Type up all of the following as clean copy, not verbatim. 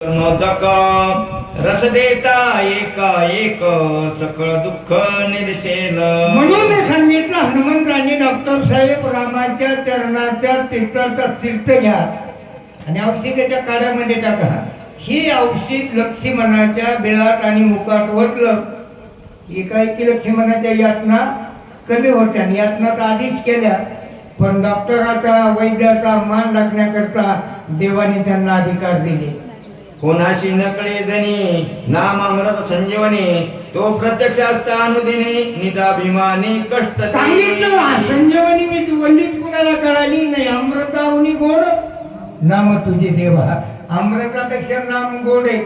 मोदक रस देता एका एक सकळ दुःख निर्शेल. म्हणून सांगितलं हनुमंतांनी डॉक्टर साहेब रामाच्या चरणाच्या तीर्थाचा तीर्थ घ्या आणि औषधाच्या काढ्यामध्ये टाका. ही औषध लक्ष्मणाच्या बिळात आणि मुखात ओतलं एकाएकी लक्ष्मणाच्या यातना कमी होत्या. यातना तर आधीच केल्या, पण डॉक्टराचा वैद्याचा मान राखण्याकरता देवाने त्यांना अधिकार दिले. कोणाशी नकळे जनी नाम अमृत संजीवनी तो प्रत्यक्ष असता अनुदिने निदाभिमानी कष्ट ते. सांगितलं संजीवनी मी वल्लीच कुणाला कळाली नाही. अमृताहुनी गोड नाम तुझे देवा. अमृतापेक्षा नाम गोड आहे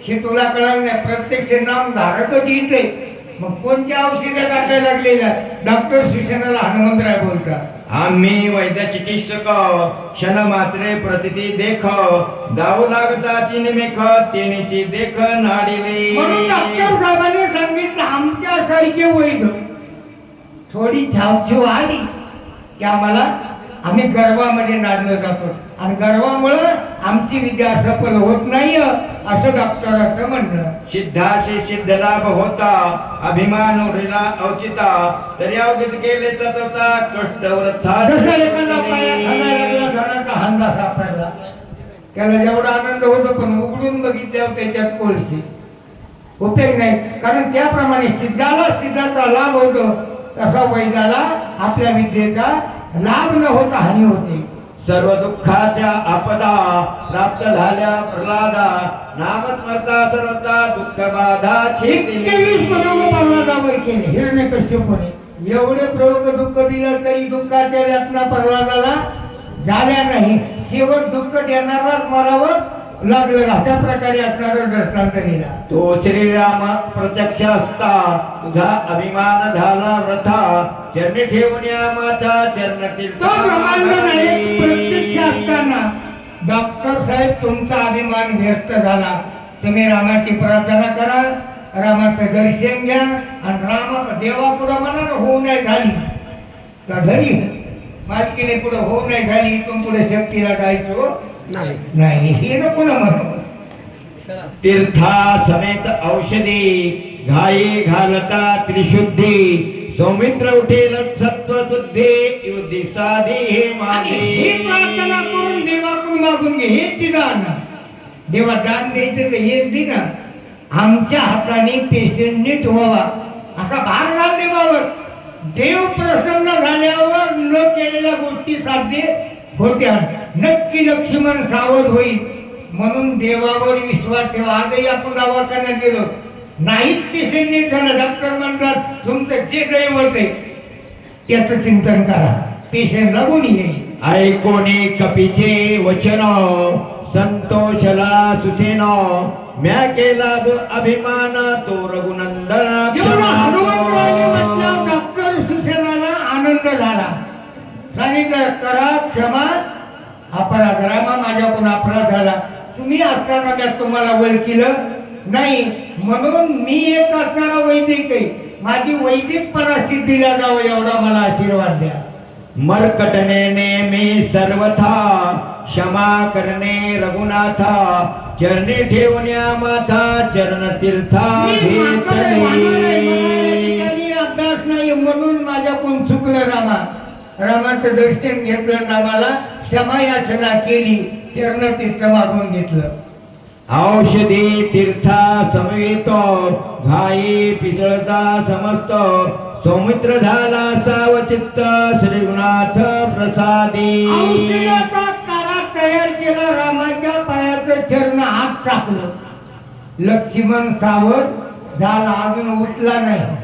हे तुला कळालं नाही. प्रत्यक्ष नाम धारकच येते. मग कोणत्या औषधं टाकायला लागलेल्या डॉक्टर शिक्षणाला हनुमंतराय बोलतात. आम्ही वैद्य चिकित्सक क्षण मात्रे प्रतिती देख जाऊ लागता ती निमेख तेनेची देख नाडिले. म्हणून डॉक्टर साहेबांनी सांगितलं आमच्यासारखे वैद्य थोडी छावछीव आली की आम्ही गर्वामध्ये नाडलं जातो आणि गर्वामुळं आमची विद्या सफल होत नाही असं डॉक्टरांचं म्हणणं. सिद्धाशी सिद्ध लाभ होता अभिमान उरला औचिता तरी अवगत केले तथा कष्ट वृथा. जसं एखादा पायात हाणायला लागला, घराचा हांडा सापडला, त्याला जेवढा आनंद होतो पण उघडून बघितल्यावर त्याच्यात कोळशी उपयोग नाही. कारण त्याप्रमाणे सिद्धाचा लाभ होतो तसा वैद्याला आपल्या विद्येचा लाभ न होता हानी होते. सर्व दुःखाच्या आपदा प्राप्त झाल्या प्रल्हादा नामस्मरता सर्वता दुःख बाधा 21 प्रयोग प्रल्हादावर केले हिरण्यकश्यपूने. एवढे प्रयोग दुःख दिलं तरी दुःखाच्या यातना प्रल्हादाला झाल्या नाही. शेवट दुःख देणारा मरावं लागलं. अशा प्रकारे असणारा दृष्टांत दिला. तो श्रीराम प्रत्यक्ष असता तुझा अभिमान झाला रथा चरणी ठेवून या माता चरण तीर्थ. तो ब्रह्मांड नाही प्रत्यक्ष असताना डॉक्टर साहेब तुमचा अभिमान व्यक्त झाला. तुम्ही रामाची प्रार्थना करा, रामाचं दर्शन घ्या आणि राम देवापुढं म्हणा होऊ नाही झाली का घरी मालकीने पुढे होऊ नाही झाली इथून पुढे शक्तीला जायचो नाही हे नको ना म्हणून. तीर्था समेत औषधी घाई घालता त्रिशुद्धी सौमित्र उठेल सत्व शुद्धी दिसादी हे माझे. ही प्रार्थना करून देवाकडून मागून घे. हे दान देवा दान द्यायचं तर हेच दे ना. आमच्या हाताने पेशंट नीट व्हावा असा भार घाल देवावर. देव प्रसन्न झाल्यावर न केलेल्या गोष्टी साध्य होत्या. नक्की लक्ष्मण सावध होईल म्हणून देवावर विश्वास ठेवा. आजही आपण दवाखान्यात गेलो नाहीच पेशंट नीट झालं, डॉक्टर म्हणतात तुमचं जे दैवत आहे त्याचं चिंतन करा, पेशंट लागून येईल. ऐकोनी कपीचे वचन संतोषला सुसेन म्या केला अभिमान तो रघुनंदन. डॉक्टर सुसेनाला आनंद झाला. सांगितलं करा क्षमा अपराध. रामा माझ्याकडून अपराध झाला. तुम्ही असताना त्यात तुम्हाला वय केलं नाही म्हणून मी एक असणारा वैदिक आहे. माझी वैदिक परिस्थितीला जावं एवढा मला आशीर्वाद द्या. मरकटने मी सर्वथा क्षमा करणे रघुनाथा चरणी ठेवून या माथा चरण तीर्था घेतले. अभ्यास नाही म्हणून माझ्याकडून चुकलं. रामाचं दर्शन घेतलं, रामाला क्षमा याचना केली, चरण तीर्थ मागून घेतलं. औषधी तीर्था समवेत घाई पिसळता समस्त सौमित्र झाला सावचित्त श्रीगुणाथ प्रसादी. औषधाचा काढा तयार केला. रामाच्या पायाचं चरण हात टाकलं. लक्ष्मण सावध झाला, अजून उठला नाही.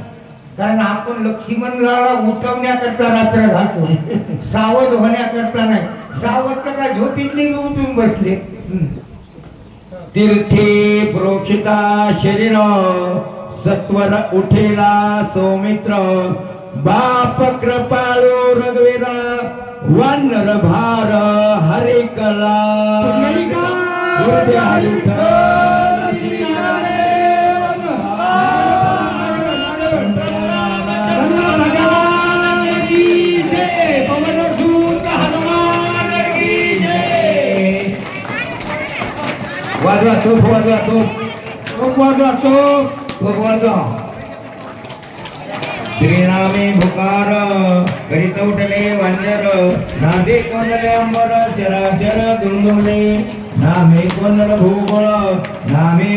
कारण आपण लक्ष्मणला उठवण्याकरता रात्र घालतो, सावध होण्याकरता नाही. सावध तर झोपीतले उठून बसले. तीर्थी प्रोक्षिता शरीर सत्वर उठेला सौमित्र बाप कृपाळू रघुवीरा वानर भार हरे कला. वाद श्रीनामे भुकार करीत उठले वंजर नादे कोणले अंबर चराचर दुमदुमले नामे कोणल भूगोळ नामे